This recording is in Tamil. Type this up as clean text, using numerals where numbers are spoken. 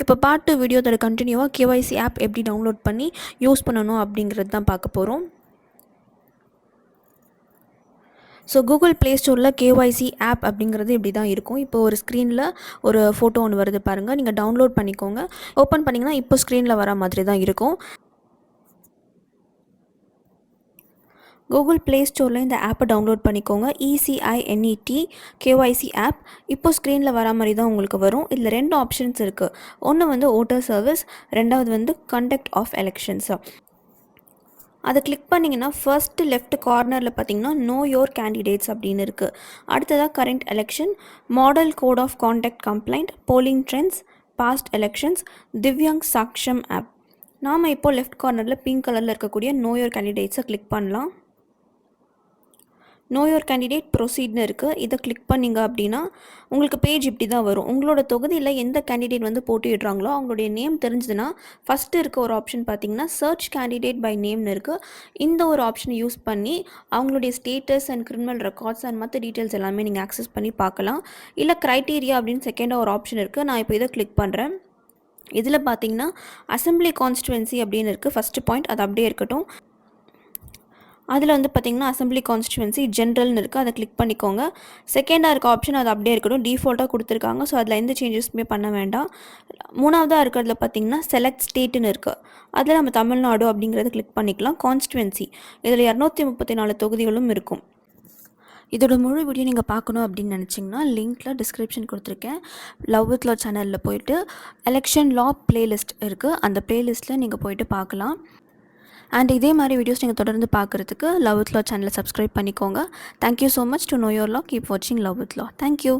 இப்போ பார்ட் 2 வீடியோ தர கண்டினியூவாக கேஒய்சி ஆப் எப்படி டவுன்லோட் பண்ணி யூஸ் பண்ணணும் அப்படிங்கிறது தான் பார்க்க போகிறோம். ஸோ கூகுள் ப்ளே ஸ்டோரில் கேஒய்சி ஆப் அப்படிங்கிறது இப்படி தான் இருக்கும். இப்போ ஒரு ஸ்க்ரீனில் ஒரு ஃபோட்டோ ஒன்று வருது பாருங்கள், நீங்கள் டவுன்லோட் பண்ணிக்கோங்க. ஓப்பன் பண்ணிங்கன்னா இப்போ ஸ்க்ரீனில் வர மாதிரி தான் இருக்கும். கூகுள் ப்ளே ஸ்டோரில் இந்த ஆப்பை டவுன்லோட் பண்ணிக்கோங்க. ECINET KYC ஆப் இப்போ ஸ்க்ரீனில் வர மாதிரி தான் உங்களுக்கு வரும். இதில் 2 ஆப்ஷன்ஸ் இருக்குது. ஒன்று வந்து ஓட்டர் சர்வீஸ், ரெண்டாவது வந்து கண்டக்ட் ஆஃப் எலெக்ஷன்ஸ். அதை கிளிக் பண்ணிங்கன்னா ஃபர்ஸ்ட் லெஃப்ட் கார்னரில் பார்த்தீங்கன்னா நோ யோர் கேண்டிடேட்ஸ் அப்படின்னு இருக்குது. அடுத்ததாக current election, model code of conduct complaint, polling trends, past elections, Divyang Saksham app. நாம் இப்போ லெஃப்ட் கார்னரில் பிங்க் கலரில் இருக்கக்கூடிய நோ யோர் கேண்டிடேட்ஸை கிளிக் பண்ணலாம். நோ யோர் கேண்டிடேட் ப்ரொசீட்னு இருக்குது. இதை கிளிக் பண்ணிங்க அப்படின்னா உங்களுக்கு பேஜ் இப்படி தான் வரும். உங்களோட தொகுதியில் எந்த கேண்டிடேட் வந்து போட்டியிடுறாங்களோ அவங்களுடைய நேம் தெரிஞ்சதுன்னா ஃபஸ்ட்டு இருக்க ஒரு ஆப்ஷன் பார்த்தீங்கன்னா சர்ச் கேண்டிடேட் பை நேம்னு இருக்குது. இந்த ஒரு ஆப்ஷனை யூஸ் பண்ணி அவங்களுடைய status and criminal records and மற்ற டீட்டெயில்ஸ் எல்லாமே நீங்கள் ஆக்சஸ் பண்ணி பார்க்கலாம். இல்லை க்ரைட்டீரியா அப்படின்னு செகண்டாக ஒரு ஆப்ஷன் இருக்குது. நான் இப்போ இதை கிளிக் பண்ணுறேன். இதில் பார்த்தீங்கன்னா அசம்பிளி கான்ஸ்டிடுவன்சி அப்படின்னு இருக்குது. ஃபஸ்ட்டு பாயிண்ட் அது அப்படியே இருக்கட்டும். அதில் வந்து பார்த்திங்கன்னா அசம்பிளி கான்ஸ்டிடுவன்சி ஜென்ரல்னு இருக்குது. அதை கிளிக் பண்ணிக்கோங்க. செகண்டாக இருக்க ஆப்ஷன் அது அப்படியே இருக்கட்டும், டிஃபால்ட்டாக கொடுத்துருக்காங்க. ஸோ அதில் எந்த சேஞ்சஸுமே பண்ண வேண்டாம். மூணாவதாக இருக்கிறதுல பார்த்திங்கன்னா செலக்ட் ஸ்டேட்டுன்னு இருக்குது. அதில் நம்ம தமிழ்நாடு அப்படிங்கிறத கிளிக் பண்ணிக்கலாம். கான்ஸ்டிடுவன்சி இதில் 234 தொகுதிகளும் இருக்கும். இதோட முழு வீடியோ நீங்கள் பார்க்கணும் அப்படின்னு நினச்சிங்கன்னா லிங்க்கில் டிஸ்கிரிப்ஷன் கொடுத்துருக்கேன். லவ் வித் லா சேனலில் போயிட்டு எலெக்ஷன் லா பிளேலிஸ்ட் இருக்குது. அந்த பிளேலிஸ்ட்டில் நீங்கள் போயிட்டு பார்க்கலாம். அண்ட் இதே மாதிரி வீடியோஸ் நீங்கள் தொடர்ந்து பார்க்குறதுக்கு லவ் வித் லா சேனலை சப்ஸ்கிரைப் பண்ணிக்கோங்க. Thank you so much. To know your law, keep வாட்சிங் லவ் வித் லா. தேங்க்யூ.